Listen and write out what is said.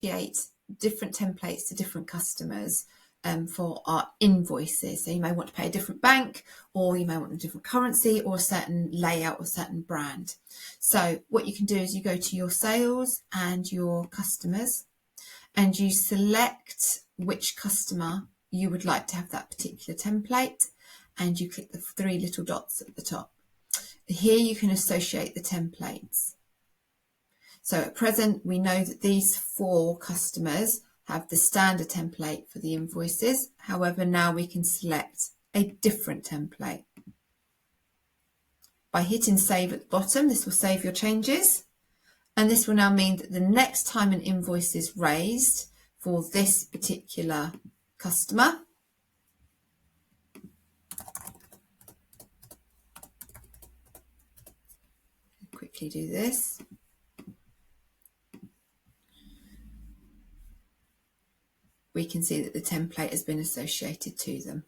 create different templates to different customers for our invoices. So you may want to pay a different bank, or you may want a different currency, or a certain layout or certain brand. So what you can do is you go to your sales and your customers, and you select which customer you would like to have that particular template, and you click the 3 little dots at the top. Here you can associate the templates. So at present, we know that these 4 customers have the standard template for the invoices. However, now we can select a different template. By hitting save at the bottom, this will save your changes. And this will now mean that the next time an invoice is raised for this particular customer, quickly do this. We can see that the template has been associated to them.